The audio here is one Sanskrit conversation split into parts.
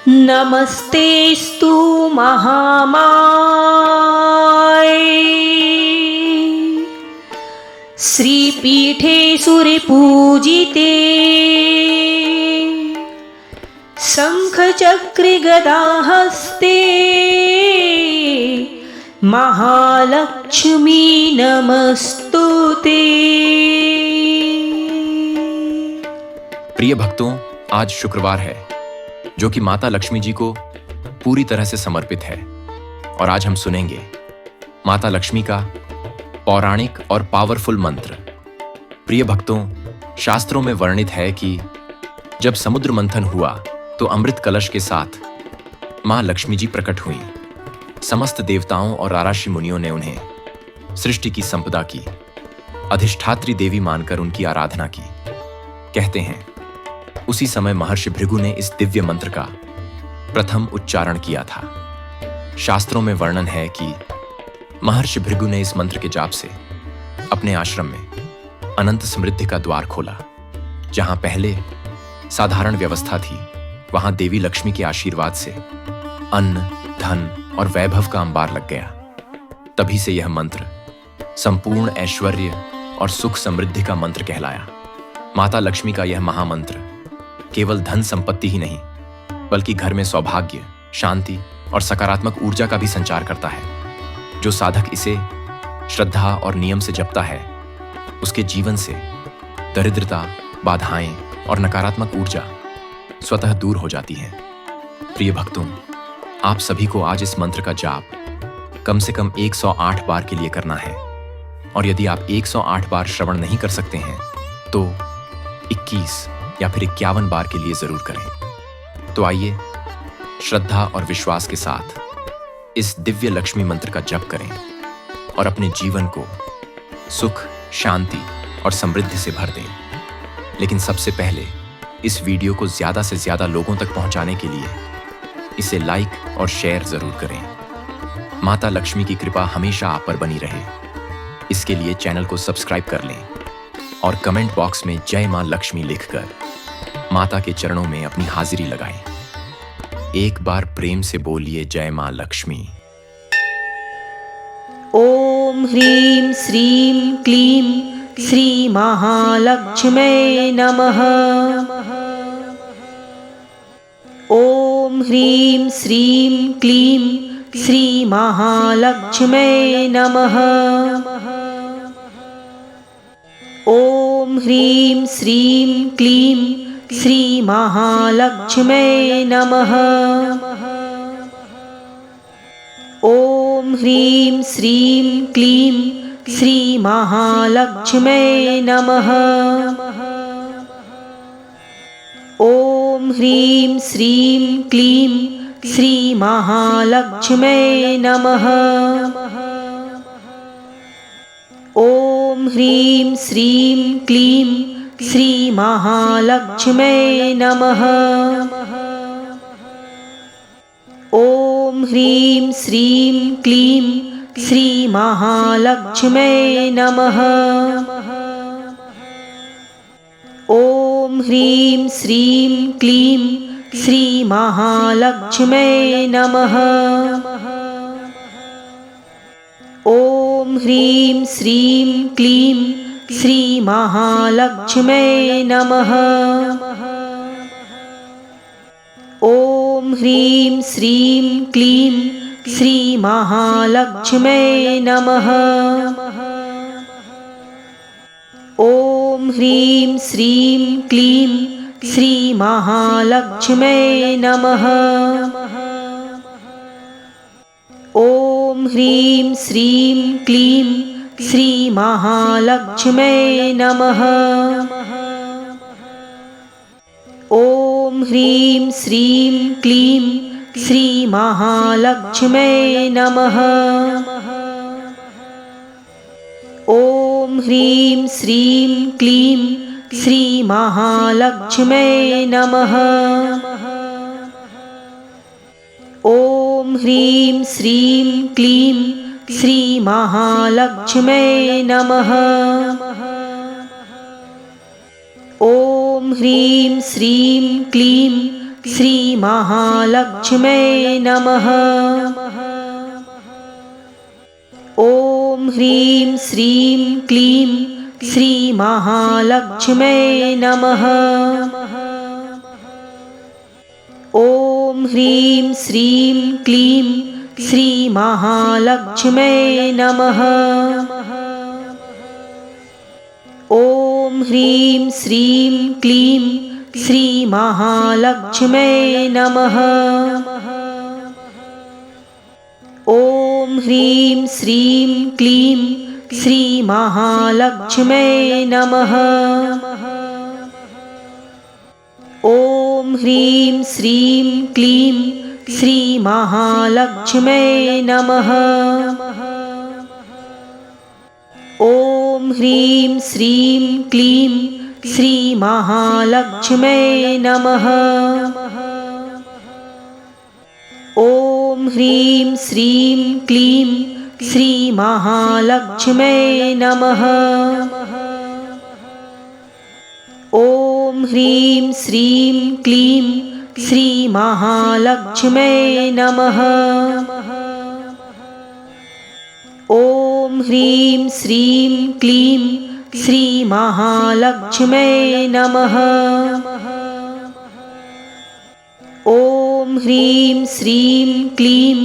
नमस्तेस्तु महामाये श्रीपीठे सुरपूजिते शंखचक्रे गदाहस्ते महालक्ष्मी नमस्तुते। प्रिय भक्तों, आज शुक्रवार है जो कि माता लक्ष्मी जी को पूरी तरह से समर्पित है और आज हम सुनेंगे माता लक्ष्मी का पौराणिक और पावरफुल मंत्र। प्रिय भक्तों, शास्त्रों में वर्णित है कि जब समुद्र मंथन हुआ तो अमृत कलश के साथ मां लक्ष्मी जी प्रकट हुई। समस्त देवताओं और आराषि मुनियों ने उन्हें सृष्टि की संपदा की अधिष्ठात्री देवी मानकर उनकी आराधना की। कहते हैं उसी समय महर्षि भृगु ने इस दिव्य मंत्र का प्रथम उच्चारण किया था। शास्त्रों में वर्णन है कि महर्षि भृगु ने इस मंत्र के जाप से अपने आश्रम में अनंत समृद्धि का द्वार खोला। जहां पहले साधारण व्यवस्था थी, वहां देवी लक्ष्मी के आशीर्वाद से अन्न, धन और वैभव का अंबार लग गया। तभी से यह मंत्र संपूर्ण ऐश्वर्य और सुख समृद्धि का मंत्र कहलाया। माता लक्ष्मी का यह महामंत्र केवल धन संपत्ति ही नहीं, बल्कि घर में सौभाग्य, शांति और सकारात्मक ऊर्जा का भी संचार करता है। जो साधक इसे श्रद्धा और नियम से जपता है, उसके जीवन से दरिद्रता, बाधाएं और नकारात्मक ऊर्जा स्वतः दूर हो जाती हैं। प्रिय भक्तों, आप सभी को आज इस मंत्र का जाप कम से कम 108 बार के लिए करना है और यदि आप 108 बार श्रवण नहीं कर सकते हैं तो 21 या फिर 51 बार के लिए जरूर करें। तो आइए श्रद्धा और विश्वास के साथ इस दिव्य लक्ष्मी मंत्र का जप करें और अपने जीवन को सुख, शांति और समृद्धि से भर दें। लेकिन सबसे पहले इस वीडियो को ज्यादा से ज्यादा लोगों तक पहुंचाने के लिए इसे लाइक और शेयर जरूर करें। माता लक्ष्मी की कृपा हमेशा आप पर बनी रहे, इसके लिए चैनल को सब्सक्राइब कर लें और कमेंट बॉक्स में जय मां लक्ष्मी लिखकर माता के चरणों में अपनी हाजिरी लगाएं। एक बार प्रेम से बोलिए जय मां लक्ष्मी। ओम ह्रीं श्रीं क्लीं श्री महालक्ष्म्यै नमः। ओम ह्रीं श्रीं क्लीं श्री महालक्ष्म्यै नमः। ओम ह्रीं श्रीं क्लीं श्री महालक्ष्म्यै नमः। ओम ह्रीं श्रीं क्लीं श्री महालक्ष्म्यै नमः। ओम ह्रीं श्रीं क्लीं श्री महालक्ष्म्यै नमः। ओम ह्रीं श्रीं क्लीं श्री महालक्ष्म्यै नमः। ओम ह्रीं श्रीं क्लीं श्री महालक्ष्म्यै नमः। ओम ह्रीं श्रीं क्लीं श्री महालक्ष्म्यै नमः। ओम ह्रीं श्रीं क्लीं श्री महालक्ष्म्यै नमः। ओम ह्रीं श्रीं क्लीं श्री महालक्ष्म्यै नमः। ओम ह्रीं श्रीं क्लीं श्री महालक्ष्म्यै नमः। ओम ह्रीं श्रीं क्लीं श्री महालक्ष्म्यै नमः। ओम ह्रीं श्रीं क्लीं श्री महालक्ष्म्यै नमः। ओम ह्रीं श्रीं क्लीं श्री महालक्ष्म्यै नमः। ओम ह्रीं श्रीं क्लीं श्री महालक्ष्म्यै नमः। ओम ह्रीं श्रीं क्लीं श्रीमहालक्ष्म्यै नमः। ॐ ह्रीं श्रीं क्लीं श्रीमहालक्ष्म्यै नमः। ॐ ह्रीं श्रीं क्लीं श्रीमहालक्ष्म्यै नमः। ॐ ह्रीं श्रीं क्लीं श्रीमहालक्ष्म्यै नमः। ॐ ह्रीं श्रीं क्लीं श्रीमहालक्ष्म्यै नमः। ॐ ह्रीं श्रीं क्लीं श्रीमहालक्ष्म्यै नमः। ॐ ह्रीं श्रीं क्लीं श्रीमहालक्ष्म्यै नमः। ॐ ह्रीं श्रीं क्लीं श्रीमहालक्ष्म्यै नमः। ॐ ह्रीं श्रीं क्लीं श्रीमहालक्ष्म्यै नमः। ॐ ह्रीं श्रीं क्लीं श्रीमहालक्ष्म्यै नमः। ॐ ह्रीं श्रीं क्लीं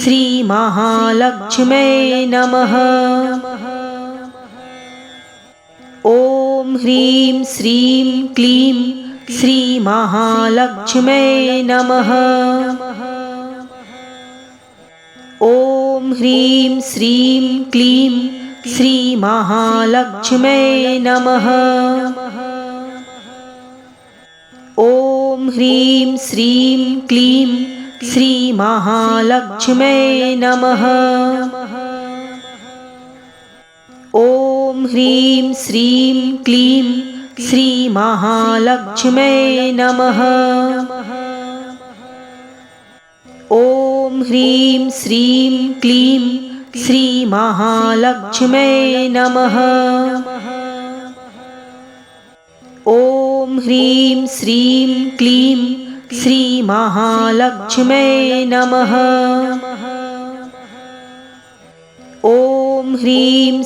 श्रीमहालक्ष्म्यै नमः। ॐ ह्रीं श्रीं क्लीं श्रीमहालक्ष्म्यै नमः। ॐ ह्रीं श्रीं क्लीं श्रीमहालक्ष्म्यै नमः। ॐ ह्रीं श्रीं क्लीं श्रीमहालक्ष्म्यै नमः। ॐ ह्रीं श्रीं क्लीं श्रीमहालक्ष्म्यै नमः। ॐ ह्रीं श्रीं क्लीं श्रीमहालक्ष्म्यै नमः। ॐ ह्रीं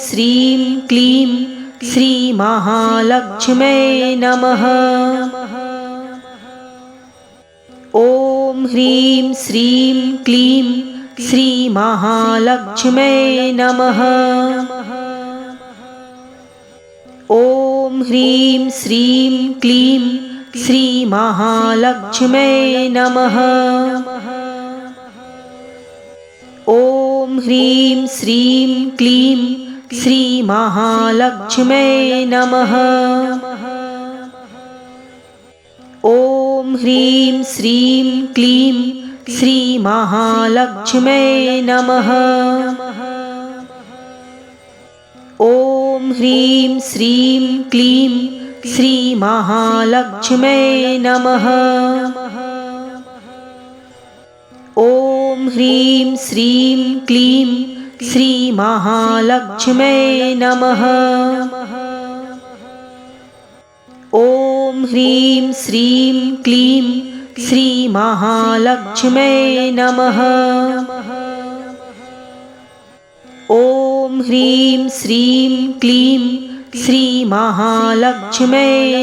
श्रीं क्लीं श्रीमहालक्ष्म्यै नमः। ॐ ह्रीं श्रीं क्लीं श्रीमहालक्ष्म्यै नमः। ॐ ह्रीं श्रीं क्लीं श्रीमहालक्ष्म्यै नमः। ॐ ह्रीं श्रीं क्लीं श्रीमहालक्ष्म्यै नमः। ॐ ह्रीं श्रीं क्लीं श्रीमहालक्ष्म्यै नमः। ॐ ह्रीं श्रीं क्लीं श्रीमहालक्ष्म्यै नमः। ॐ ह्रीं श्रीं क्लीं श्रीमहालक्ष्म्यै नमः। ॐ ह्रीं श्रीं क्लीं श्रीमहालक्ष्म्यै नमः। ॐ ह्रीं श्रीं क्लीं श्रीमहालक्ष्म्यै नमः। ॐ ह्रीं श्रीं क्लीं श्रीमहालक्ष्म्यै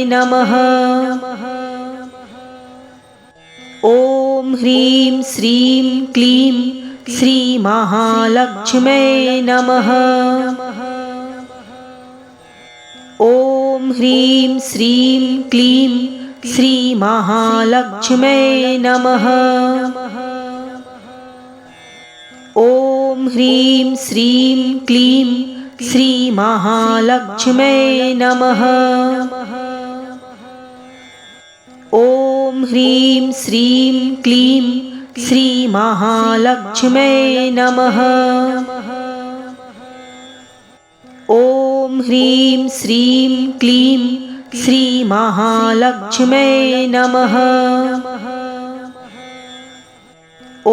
नमः। ॐ ह्रीं श्रीं क्लीं श्रीमहालक्ष्म्यै नमः। ॐ ह्रीं श्रीं क्लीं श्रीमहालक्ष्म्यै नमः। ॐ ह्रीं श्रीं क्लीं श्रीमहालक्ष्म्यै नमः। ॐ ह्रीं श्रीं क्लीं श्रीमहालक्ष्म्यै नमः। ॐ ह्रीं श्रीं क्लीं श्रीमहालक्ष्म्यै नमः। ॐ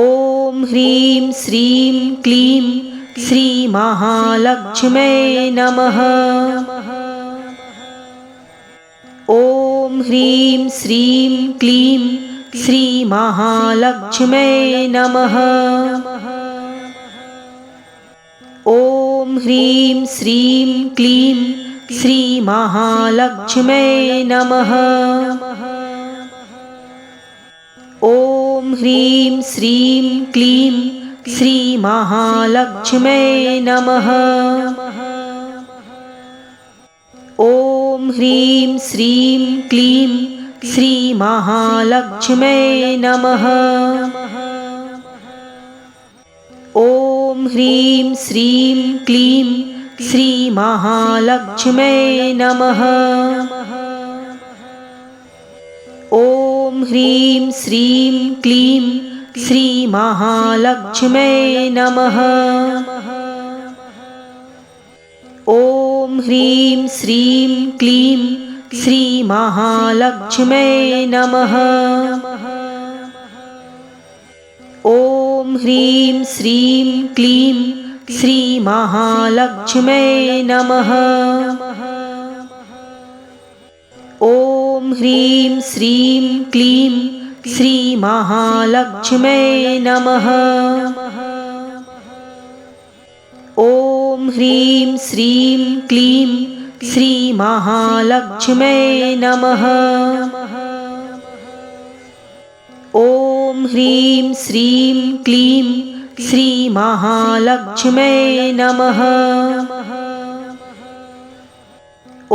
ह्रीं श्रीं क्लीं श्रीमहालक्ष्म्यै नमः। ॐ ह्रीं श्रीं क्लीं श्रीमहालक्ष्म्यै नमः। ॐ ह्रीं श्रीं क्लीं श्रीमहालक्ष्म्यै नमः। ॐ ह्रीं श्रीं क्लीं श्रीमहालक्ष्म्यै नमः। ॐ ह्रीं श्रीं क्लीं श्रीमहालक्ष्म्यै नमः। ॐ ह्रीं श्रीं क्लीं श्रीमहालक्ष्म्यै नमः। ॐ ह्रीं श्रीं क्लीं श्रीमहालक्ष्म्यै नमः। ॐ ह्रीं श्रीं क्लीं श्रीमहालक्ष्म्यै नमः। ॐ ह्रीं श्रीं क्लीं श्रीमहालक्ष्म्यै नमः। ॐ ह्रीं श्रीं क्लीं श्रीमहालक्ष्म्यै नमः। ॐ ह्रीं श्रीं क्लीं श्रीमहालक्ष्म्यै नमः। ॐ ह्रीं श्रीं क्लीं श्रीमहालक्ष्म्यै नमः। ॐ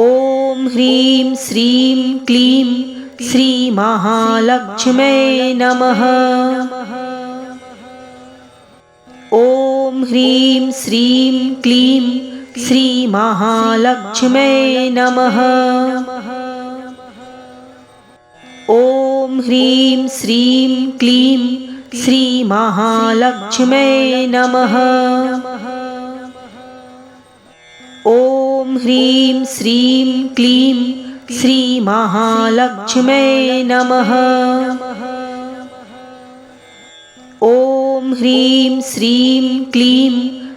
ह्रीं श्रीं क्लीं श्रीमहालक्ष्म्यै नमः। ॐ ह्रीं श्रीं क्लीं श्रीमहालक्ष्म्यै नमः। ॐ ह्रीं श्रीं क्लीं श्रीमहालक्ष्म्यै नमः। ॐ ह्रीं श्रीं क्लीं श्रीमहालक्ष्म्यै नमः। ॐ ह्रीं श्रीं क्लीं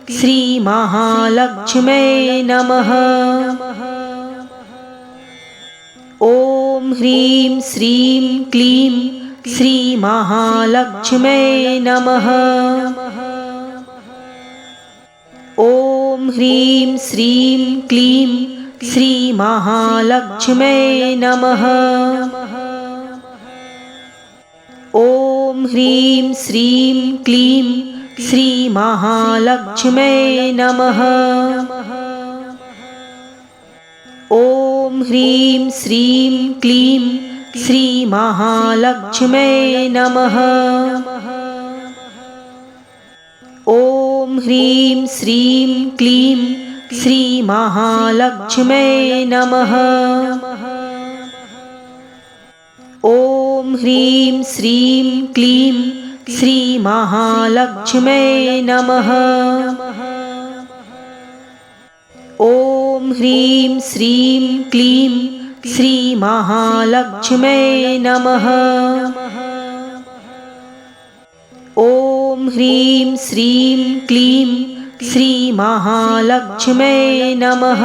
श्रीमहालक्ष्म्यै नमः। ॐ ह्रीं श्रीं क्लीं श्रीमहालक्ष्म्यै नमः। ॐ ह्रीं श्रीं क्लीं श्रीमहालक्ष्म्यै नमः। ॐ ह्रीं श्रीं क्लीं श्रीमहालक्ष्म्यै नमः। ॐ ह्रीं श्रीं क्लीं श्रीमहालक्ष्म्यै नमः। ॐ ह्रीं श्रीं क्लीं श्रीमहालक्ष्म्यै नमः। ॐ ह्रीं श्रीं क्लीं श्रीमहालक्ष्म्यै नमः। ॐ ह्रीं श्रीं क्लीं श्रीमहालक्ष्म्यै नमः। ॐ ह्रीं श्रीं क्लीं श्रीमहालक्ष्म्यै नमः।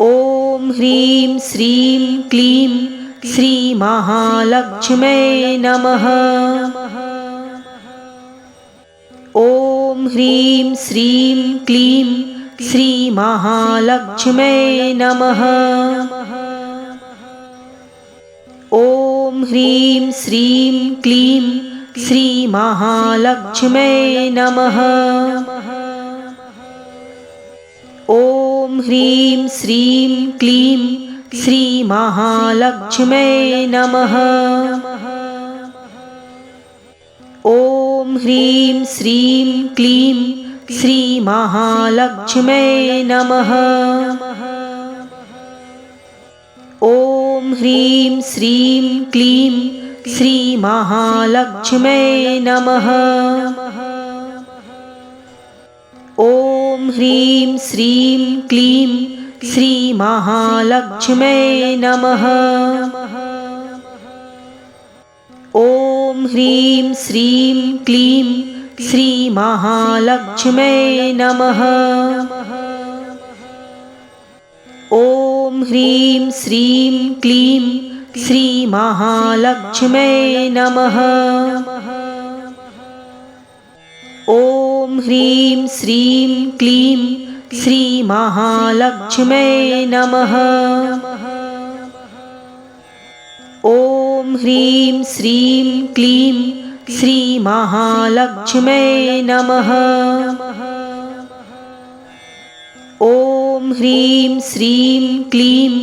ॐ ह्रीं श्रीं क्लीं श्रीमहालक्ष्म्यै नमः। ॐ ह्रीं श्रीं क्लीं श्रीमहालक्ष्म्यै नमः। ॐ ह्रीं श्रीं क्लीं श्रीमहालक्ष्म्यै नमः। ॐ ह्रीं श्रीं क्लीं श्रीमहालक्ष्म्यै नमः। ॐ ह्रीं श्रीं क्लीं श्रीमहालक्ष्म्यै नमः। ॐ ह्रीं श्रीं क्लीं श्रीमहालक्ष्म्यै नमः। ॐ ह्रीं श्रीं क्लीं श्रीमहालक्ष्म्यै नमः। ॐ ह्रीं श्रीं क्लीं श्रीमहालक्ष्म्यै नमः। ॐ ह्रीं श्रीं क्लीं श्रीमहालक्ष्म्यै नमः। ॐ ह्रीं श्रीं क्लीं श्रीमहालक्ष्म्यै नमः। ॐ ह्रीं श्रीं क्लीं श्रीमहालक्ष्म्यै नमः। ॐ ह्रीं श्रीं क्लीं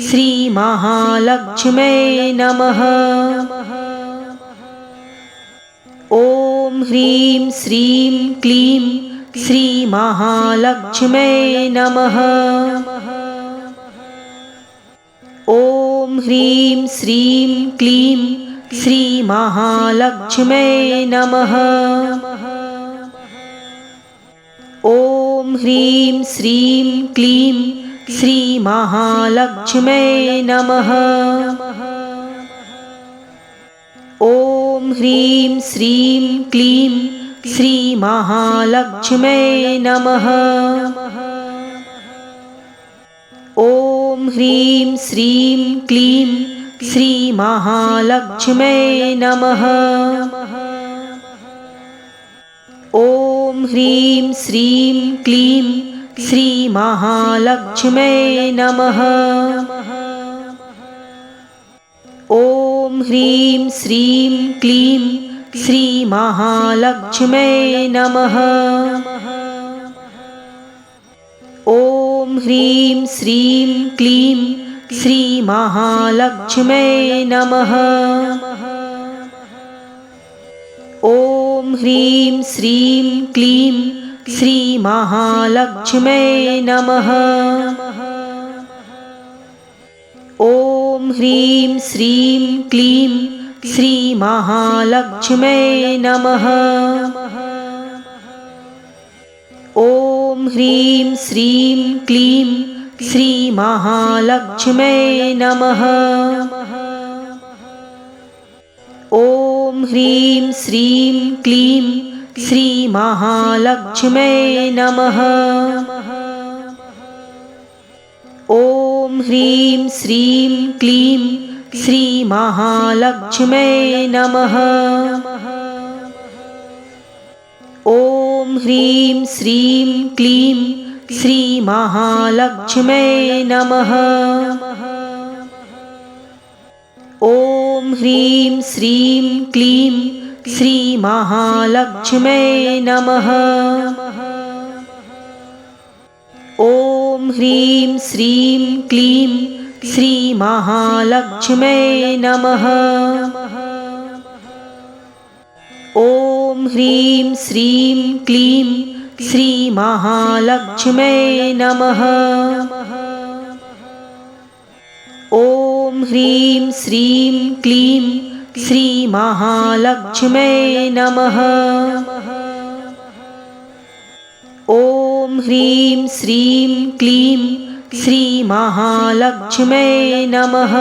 श्रीमहालक्ष्म्यै नमः। ॐ ह्रीं श्रीं क्लीं श्रीमहालक्ष्म्यै नमः। ॐ ह्रीं श्रीं क्लीं श्रीमहालक्ष्म्यै नमः। ॐ ह्रीं श्रीं क्लीं श्रीमहालक्ष्म्यै नमः। ॐ ह्रीं श्रीं क्लीं श्रीमहालक्ष्म्यै नमः। ॐ ह्रीं श्रीं क्लीं श्रीमहालक्ष्म्यै नमः। ॐ ह्रीं श्रीं क्लीं श्रीमहालक्ष्म्यै नमः। ॐ ह्रीं श्रीं क्लीं श्रीमहालक्ष्म्यै नमः। ॐ ह्रीं श्रीं क्लीं श्रीमहालक्ष्म्यै नमः। ॐ ह्रीं श्रीं क्लीं श्रीमहालक्ष्म्यै नमः। ॐ ह्रीं श्रीं क्लीं श्रीमहालक्ष्म्यै नमः। ॐ ह्रीं श्रीं क्लीं श्रीमहालक्ष्म्यै नमः। ॐ ह्रीं श्रीं क्लीं श्रीमहालक्ष्म्यै नमः। ॐ ह्रीं श्रीं क्लीं श्रीमहालक्ष्म्यै नमः। ॐ ह्रीं श्रीं क्लीं श्रीमहालक्ष्म्यै नमः। ॐ ह्रीं श्रीं क्लीं श्रीमहालक्ष्म्यै नमः। ॐ ह्रीं श्रीं क्लीं श्रीमहालक्ष्म्यै नमः। ॐ ह्रीं श्रीं क्लीं श्रीमहालक्ष्म्यै नमः। ॐ ह्रीं श्रीं क्लीं श्रीमहालक्ष्म्यै नमः। ॐ ह्रीं श्रीं क्लीं श्रीमहालक्ष्म्यै नमः।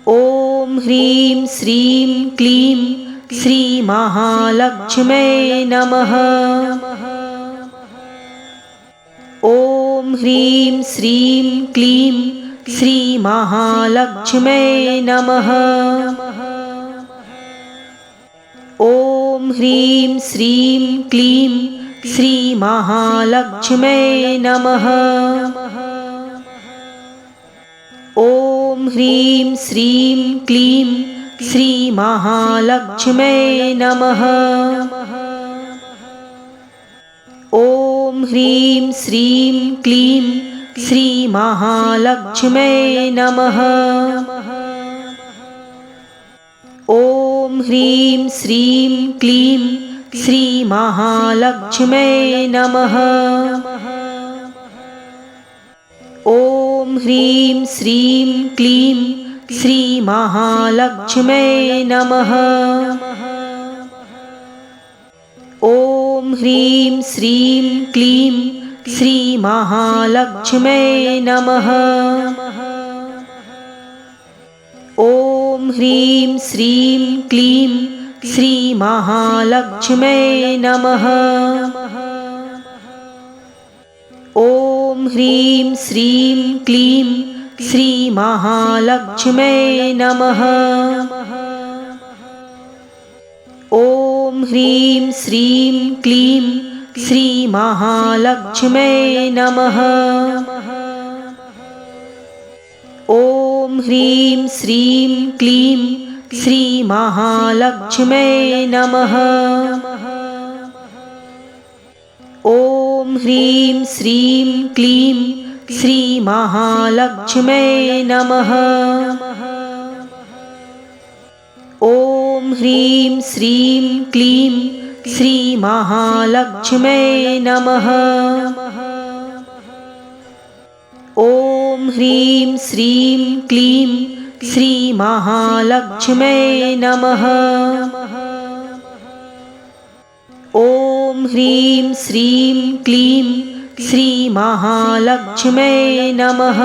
ॐ ह्रीं श्रीं क्लीं श्रीमहालक्ष्म्यै नमः। ॐ ह्रीं श्रीं क्लीं श्रीमहालक्ष्म्यै नमः। ॐ ह्रीं श्रीं क्लीं श्रीमहालक्ष्म्यै नमः। ॐ ह्रीं श्रीं क्लीं श्रीमहालक्ष्म्यै नमः। ॐ ह्रीं श्रीं क्लीं श्रीमहालक्ष्म्यै नमः। ॐ ह्रीं श्रीं क्लीं श्रीमहालक्ष्म्यै नमः। ॐ ह्रीं श्रीं क्लीं श्रीमहालक्ष्म्यै नमः। ॐ ह्रीं श्रीं क्लीं श्रीमहालक्ष्म्यै नमः। ॐ ह्रीं श्रीं क्लीं श्रीमहालक्ष्म्यै नमः। ॐ ह्रीं श्रीं क्लीं श्रीमहालक्ष्म्यै नमः। ॐ ह्रीं श्रीं क्लीं श्रीमहालक्ष्म्यै नमः। ॐ ह्रीं श्रीं क्लीं श्रीमहालक्ष्म्यै नमः। ॐ ह्रीं श्रीं क्लीं श्रीमहालक्ष्म्यै नमः। ॐ ह्रीं श्रीं क्लीं श्रीमहालक्ष्म्यै नमः। ॐ ह्रीं श्रीं क्लीं श्रीमहालक्ष्म्यै नमः। ॐ ह्रीं श्रीं क्लीं श्रीमहालक्ष्म्यै नमः।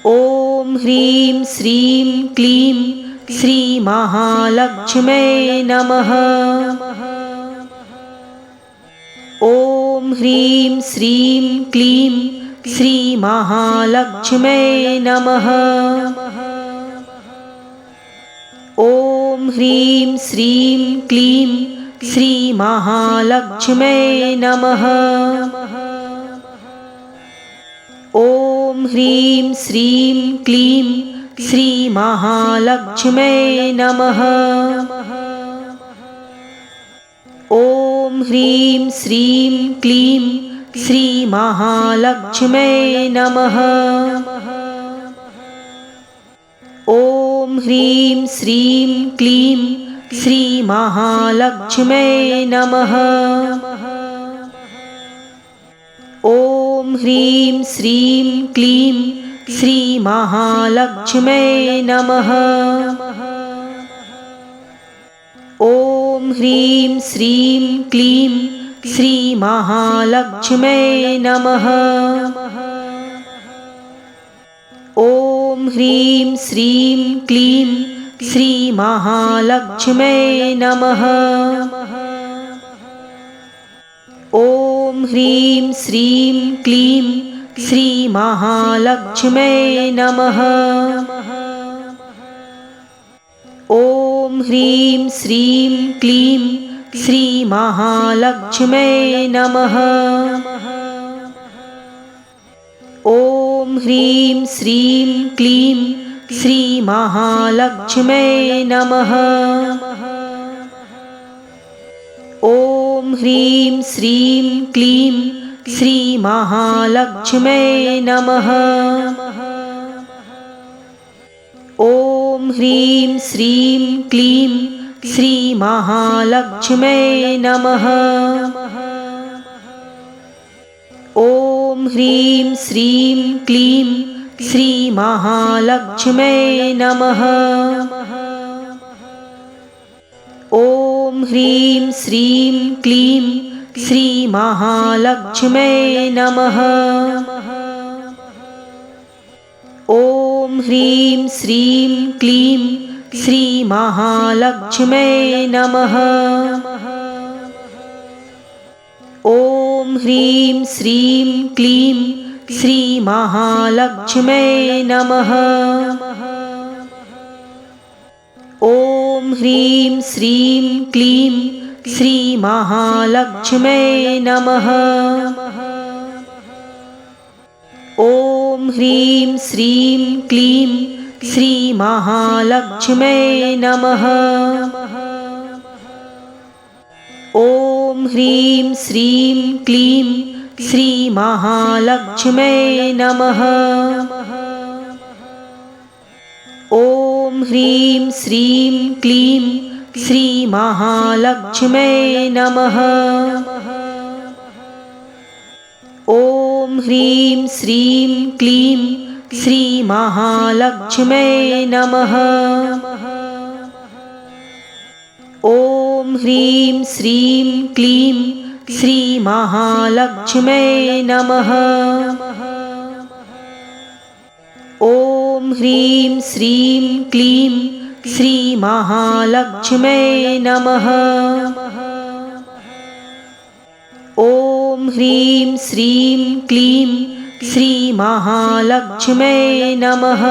ॐ ह्रीं श्रीं क्लीं श्रीमहालक्ष्म्यै नमः। ॐ ह्रीं श्रीं क्लीं श्रीमहालक्ष्म्यै नमः। ॐ ह्रीं श्रीं क्लीं श्रीमहालक्ष्म्यै नमः। ॐ ह्रीं श्रीं क्लीं श्रीमहालक्ष्म्यै नमः। ॐ ह्रीं श्रीं क्लीं श्रीमहालक्ष्म्यै नमः। ॐ ह्रीं श्रीं क्लीं श्रीमहालक्ष्म्यै नमः। ॐ ह्रीं श्रीं क्लीं श्रीमहालक्ष्म्यै नमः। ॐ ह्रीं श्रीं क्लीं श्रीमहालक्ष्म्यै नमः। ॐ ह्रीं श्रीं क्लीं श्रीमहालक्ष्म्यै नमः। ॐ ह्रीं श्रीं क्लीं श्रीमहालक्ष्म्यै नमः। ॐ ह्रीं श्रीं क्लीं श्रीमहालक्ष्म्यै नमः। ॐ ह्रीं श्रीं क्लीं श्रीमहालक्ष्म्यै नमः। ॐ ह्रीं श्रीं क्लीं श्रीमहालक्ष्म्यै नमः। ॐ ह्रीं श्रीं क्लीं श्रीमहालक्ष्म्यै नमः। ॐ ह्रीं श्रीं क्लीं श्रीमहालक्ष्म्यै नमः। ॐ ह्रीं श्रीं क्लीं श्रीमहालक्ष्म्यै नमः। ॐ ह्रीं श्रीं क्लीं श्रीमहालक्ष्म्यै नमः। ॐ ह्रीं श्रीं क्लीं श्रीमहालक्ष्म्यै नमः। ॐ ह्रीं श्रीं क्लीं श्रीमहालक्ष्म्यै नमः। ॐ ह्रीं श्रीं क्लीं श्रीमहालक्ष्म्यै नमः। ॐ ह्रीं श्रीं क्लीं श्रीमहालक्ष्म्यै नमः। ॐ ह्रीं श्रीं क्लीं श्रीमहालक्ष्म्यै नमः। ॐ ह्रीं श्रीं क्लीं श्रीमहालक्ष्म्यै नमः। ॐ ह्रीं श्रीं क्लीं श्रीमहालक्ष्म्यै नमः। ॐ ह्रीं श्रीं क्लीं श्रीमहालक्ष्म्यै नमः। ॐ ह्रीं श्रीं क्लीं श्रीमहालक्ष्म्यै नमः।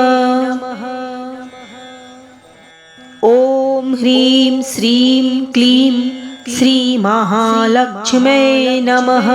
ॐ ह्रीं श्रीं क्लीं श्रीमहालक्ष्म्यै नमः।